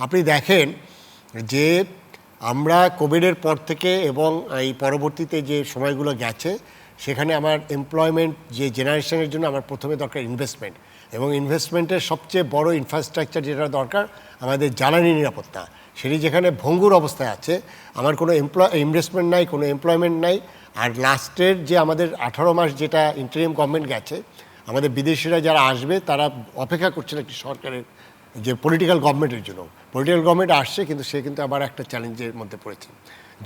আপনি দেখেন যে আমরা কোভিডের পর থেকে এবং এই পরবর্তীতে যে সময়গুলো গেছে সেখানে আমার এমপ্লয়মেন্ট যে জেনারেশনের জন্য আমার প্রথমে দরকার ইনভেস্টমেন্ট, এবং ইনভেস্টমেন্টের সবচেয়ে বড় ইনফ্রাস্ট্রাকচার যেটা দরকার আমাদের জ্বালানি নিরাপত্তা, সেটি যেখানে ভঙ্গুর অবস্থায় আছে। আমার কোনো ইনভেস্টমেন্ট নাই, কোনো এমপ্লয়মেন্ট নাই। আর লাস্টের যে আমাদের 18 মাস যেটা ইন্টারিম গভর্নমেন্ট গেছে, আমাদের বিদেশিরা যারা আসবে তারা অপেক্ষা করছেন একটি সরকারের যে পলিটিক্যাল গভর্নমেন্টের জন্য। পলিটিক্যাল গভর্নমেন্ট আসছে কিন্তু সে কিন্তু আবার একটা চ্যালেঞ্জের মধ্যে পড়েছে।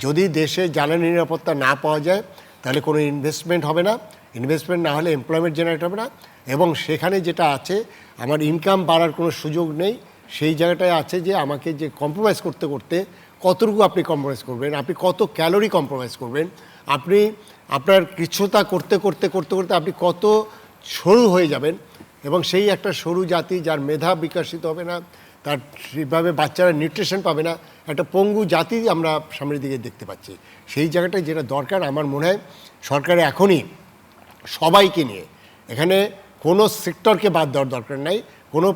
যদি দেশে জ্বালানি নিরাপত্তা না পাওয়া যায় তাহলে কোনো ইনভেস্টমেন্ট হবে না, ইনভেস্টমেন্ট না হলে এমপ্লয়মেন্ট জেনারেট হবে না, এবং সেখানে যেটা আছে আমার ইনকাম বাড়ার কোনো সুযোগ নেই। সেই জায়গাটায় আছে যে আমাকে যে কম্প্রোমাইজ করতে করতে কতটুকু আপনি কম্প্রোমাইজ করবেন, আপনি কত ক্যালোরি কম্প্রোমাইজ করবেন, আপনি আপনার কিছুটা করতে করতে করতে করতে আপনি কত সরু হয়ে যাবেন, এবং সেই একটা সরু জাতি যার মেধা বিকশিত হবে না, তার সেভাবে বাচ্চারা নিউট্রিশন পাবে না, একটা পঙ্গু জাতি আমরা সামনের দিকে দেখতে পাচ্ছি। সেই জায়গাটায় যেটা দরকার আমার মনে হয় সরকারের এখনই সবাইকে নিয়ে, এখানে কোনো সেক্টরকে বাদ দেওয়ার দরকার নাই, কোনো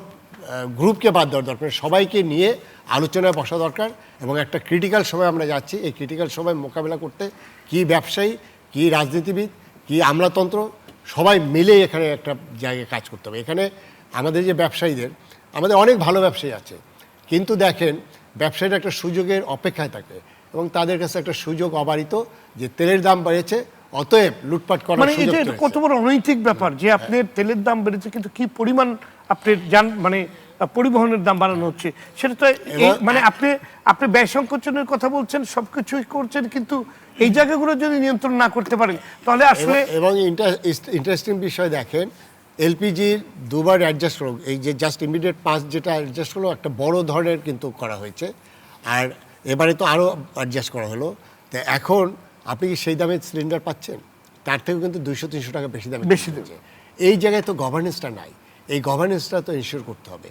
গ্রুপকে বাদ দেওয়ার দরকার নেই, সবাইকে নিয়ে আলোচনায় বসা দরকার। এবং একটা ক্রিটিক্যাল সময় আমরা যাচ্ছি, এই ক্রিটিক্যাল সময় মোকাবেলা করতে কি ব্যবসায়ী, কি রাজনীতিবিদ, কি আমলাতন্ত্র, সবাই মিলে এখানে একটা জায়গায় কাজ করতে হবে। এখানে আমাদের যে ব্যবসায়ীদের, আমাদের অনেক ভালো ব্যবসায়ী আছে, কিন্তু দেখেন ব্যবসায়ীরা একটা সুযোগের অপেক্ষায় থাকে এবং তাদের কাছে একটা সুযোগ অবারিত যে তেলের দাম বেড়েছে, অতএব লুটপাট করার মানে সুযোগ এটা কত বড় অনৈতিক ব্যাপার যে আপনার তেলের দাম বেড়েছে কিন্তু কি পরিমাণ আপনার মানে পরিবহনের দাম বাড়ানো হচ্ছে সেটা তো মানে আপনি ব্যয় সংকোচনের কথা বলছেন, সবকিছুই করছেন, কিন্তু এই জায়গাগুলো যদি নিয়ন্ত্রণ না করতে পারেন তাহলে আসলে। এবং ইন্টারেস্টিং বিষয় দেখেন, এলপিজির দুবার অ্যাডজাস্ট হলো, এই যে জাস্ট ইমিডিয়েট পাস যেটা অ্যাডজাস্ট হলো একটা বড় ধরনের কিন্তু করা হয়েছে, আর এবারে তো আরও অ্যাডজাস্ট করা হলো। তো এখন আপনি কি সেই দামে সিলিন্ডার পাচ্ছেন? তার থেকেও কিন্তু 200-300 টাকা বেশি দামে দিচ্ছে। এই জায়গায় তো গভর্নেন্সটা নাই, এই গভর্নেন্সটা তো ইনশিওর করতে হবে।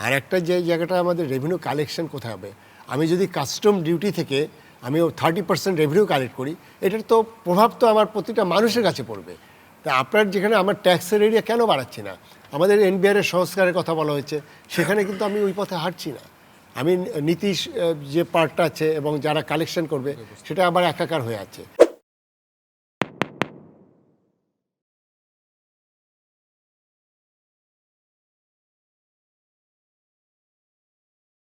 আর একটা যে জায়গাটা আমাদের রেভিনিউ কালেকশন কোথায় হবে, আমি যদি কাস্টম ডিউটি থেকে আমি 30% রেভিনিউ কালেক্ট করি, এটার তো প্রভাব তো আমার প্রতিটা মানুষের কাছে পড়বে। তা আপনার যেখানে আমার ট্যাক্সের এরিয়া কেন বাড়াচ্ছি না? আমাদের এনবিআরের সংস্কারের কথা বলা হয়েছে, সেখানে কিন্তু আমি ওই পথে হাঁটছি না। আমি নীতি যে পার্টটা আছে এবং যারা কালেকশন করবে সেটা আবার একাকার হয়ে আছে।